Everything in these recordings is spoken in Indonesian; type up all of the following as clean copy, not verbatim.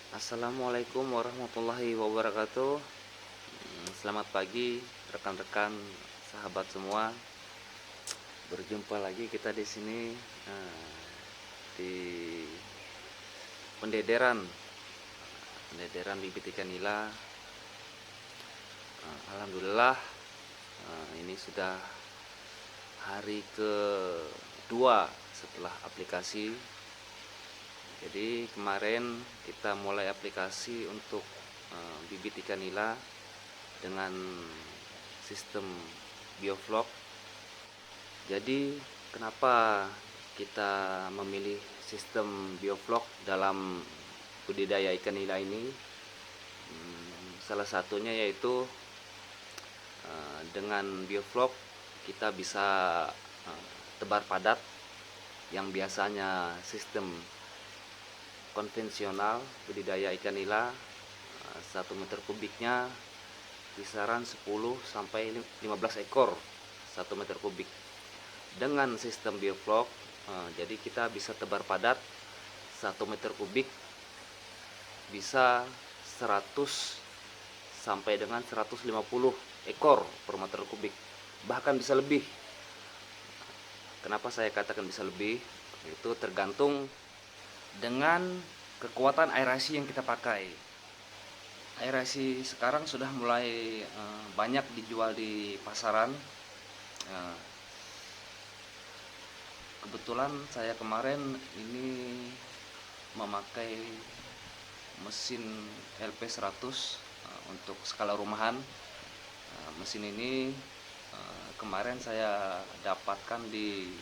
Assalamualaikum warahmatullahi wabarakatuh. Selamat pagi rekan-rekan, sahabat semua. Berjumpa lagi kita di sini di pendederan bibit ikan nila. Alhamdulillah, ini sudah hari kedua setelah aplikasi. Jadi kemarin kita mulai aplikasi untuk bibit ikan nila dengan sistem bioflok. Jadi kenapa kita memilih sistem bioflok dalam budidaya ikan nila ini? Salah satunya yaitu dengan bioflok kita bisa tebar padat yang biasanya sistem konvensional budidaya ikan nila 1 meter kubiknya kisaran 10 sampai 15 ekor 1 meter kubik. Dengan sistem bioflok jadi kita bisa tebar padat 1 meter kubik bisa 100 sampai dengan 150 ekor per meter kubik, bahkan bisa lebih. Kenapa saya katakan bisa lebih? Itu tergantung dengan kekuatan aerasi yang kita pakai. Aerasi sekarang sudah mulai banyak dijual di pasaran. Kebetulan saya kemarin ini memakai mesin LP100 untuk skala rumahan. Mesin ini kemarin saya dapatkan di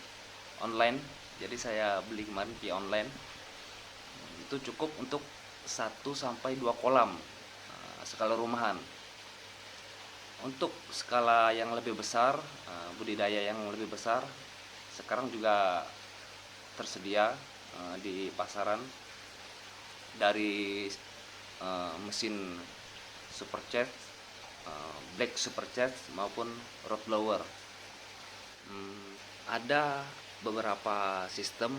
online, jadi saya beli kemarin di online. Itu cukup untuk 1 sampai 2 kolam skala rumahan. Untuk skala yang lebih besar, budidaya yang lebih besar, sekarang juga tersedia di pasaran dari mesin supercharge, black supercharge maupun rod blower. Ada beberapa sistem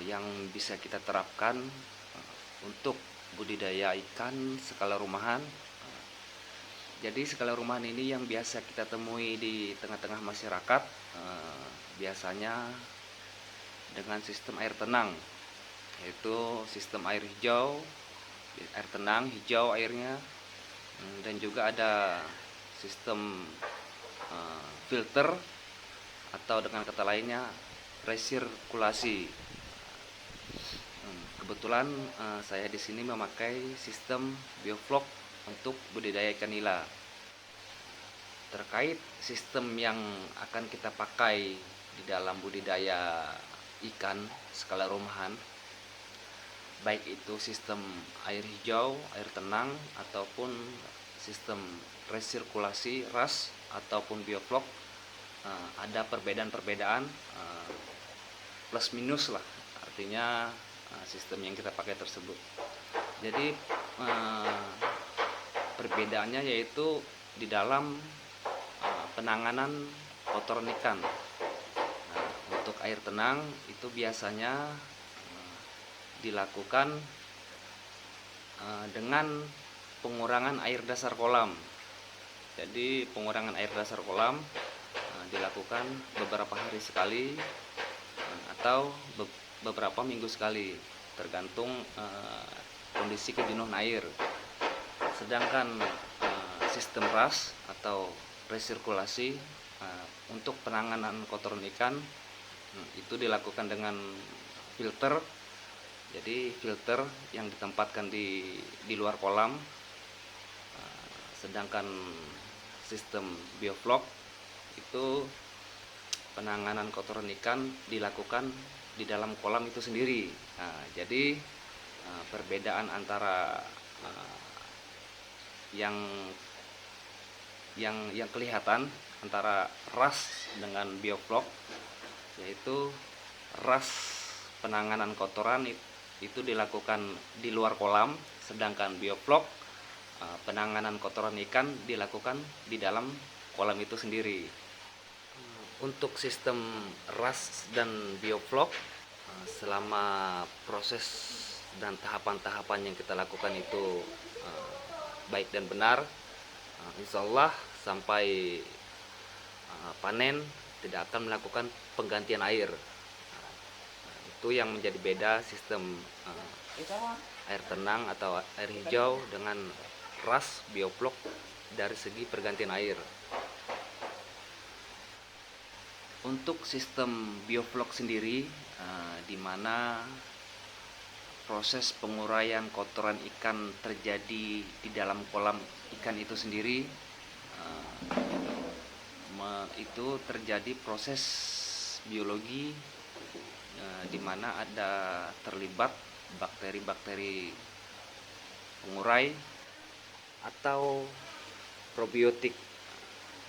yang bisa kita terapkan untuk budidaya ikan skala rumahan. Jadi skala rumahan ini yang biasa kita temui di tengah-tengah masyarakat, biasanya dengan sistem air tenang, yaitu sistem air hijau, air tenang hijau airnya, dan juga ada sistem filter atau dengan kata lainnya resirkulasi. Kebetulan saya di sini memakai sistem bioflok untuk budidaya ikan nila. Terkait sistem yang akan kita pakai di dalam budidaya ikan skala rumahan, baik itu sistem air hijau, air tenang, ataupun sistem resirkulasi RAS ataupun bioflok, ada perbedaan-perbedaan plus minus lah, artinya sistem yang kita pakai tersebut. Jadi perbedaannya yaitu di dalam penanganan kotoran ikan. Untuk air tenang itu biasanya dilakukan dengan pengurangan air dasar kolam. Jadi pengurangan air dasar kolam dilakukan beberapa hari sekali atau beberapa minggu sekali, tergantung kondisi kejenuhan air. Sedangkan sistem RAS atau resirkulasi untuk penanganan kotoran ikan itu dilakukan dengan filter. Jadi filter yang ditempatkan di luar kolam. Sedangkan sistem bioflok itu penanganan kotoran ikan dilakukan di dalam kolam itu sendiri. Jadi perbedaan antara yang kelihatan antara RAS dengan bioflok, yaitu RAS penanganan kotoran itu dilakukan di luar kolam, sedangkan bioflok penanganan kotoran ikan dilakukan di dalam kolam itu sendiri. Untuk sistem RAS dan bioflok, selama proses dan tahapan-tahapan yang kita lakukan itu baik dan benar, insya Allah sampai panen tidak akan melakukan penggantian air. Itu yang menjadi beda sistem air tenang atau air hijau dengan ras bioflok dari segi pergantian air. Untuk sistem bioflok sendiri, di mana proses penguraian kotoran ikan terjadi di dalam kolam ikan itu sendiri, itu terjadi proses biologi di mana ada terlibat bakteri-bakteri pengurai atau probiotik.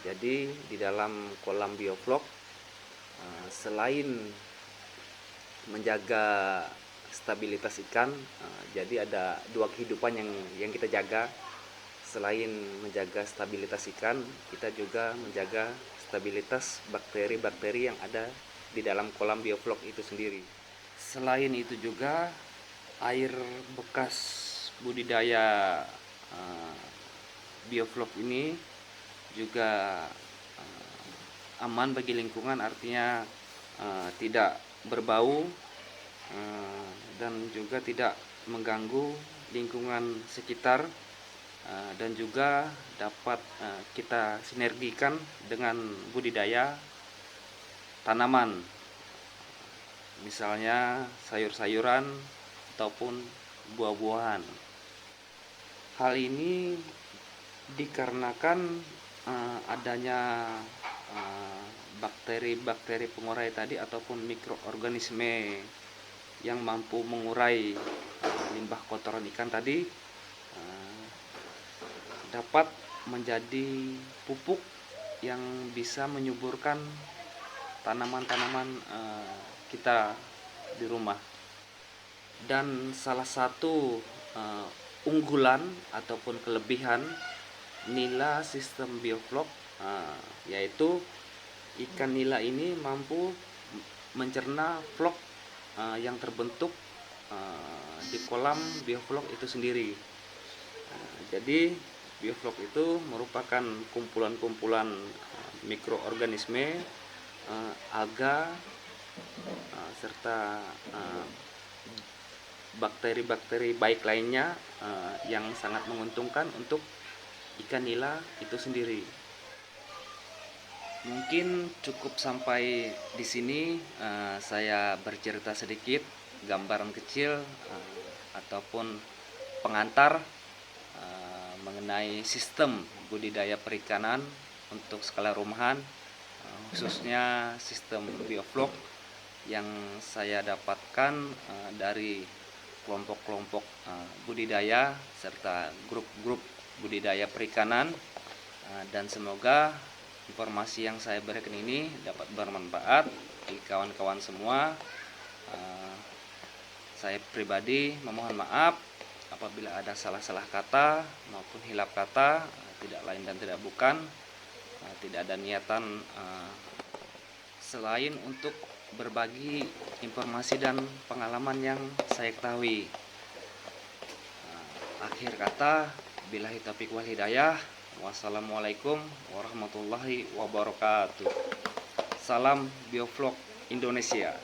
Jadi di dalam kolam bioflok, selain menjaga stabilitas ikan, jadi ada dua kehidupan yang kita jaga. Selain menjaga stabilitas ikan, kita juga menjaga stabilitas bakteri-bakteri yang ada di dalam kolam bioflok itu sendiri. Selain itu juga air bekas budidaya bioflok ini juga aman bagi lingkungan, artinya tidak berbau dan juga tidak mengganggu lingkungan sekitar, dan juga dapat kita sinergikan dengan budidaya tanaman, misalnya sayur-sayuran ataupun buah-buahan. Hal ini dikarenakan adanya bakteri-bakteri pengurai tadi ataupun mikroorganisme yang mampu mengurai limbah kotoran ikan tadi, dapat menjadi pupuk yang bisa menyuburkan tanaman-tanaman kita di rumah. Dan salah satu unggulan ataupun kelebihan nila sistem bioflok, yaitu ikan nila ini mampu mencerna flok yang terbentuk di kolam bioflok itu sendiri. Jadi bioflok itu merupakan kumpulan-kumpulan mikroorganisme, alga, serta bakteri-bakteri baik lainnya yang sangat menguntungkan untuk ikan nila itu sendiri. Mungkin cukup sampai di sini saya bercerita sedikit, gambaran kecil ataupun pengantar mengenai sistem budidaya perikanan untuk skala rumahan, khususnya sistem bioflok yang saya dapatkan dari kelompok-kelompok budidaya serta grup-grup budidaya perikanan, dan semoga informasi yang saya berikan ini dapat bermanfaat bagi kawan-kawan semua. Saya pribadi memohon maaf apabila ada salah-salah kata maupun hilap kata, tidak lain dan tidak bukan, tidak ada niatan selain untuk berbagi informasi dan pengalaman yang saya ketahui. Akhir kata, billahi taufiq wal hidayah. Wassalamualaikum warahmatullahi wabarakatuh. Salam Bioflok Indonesia.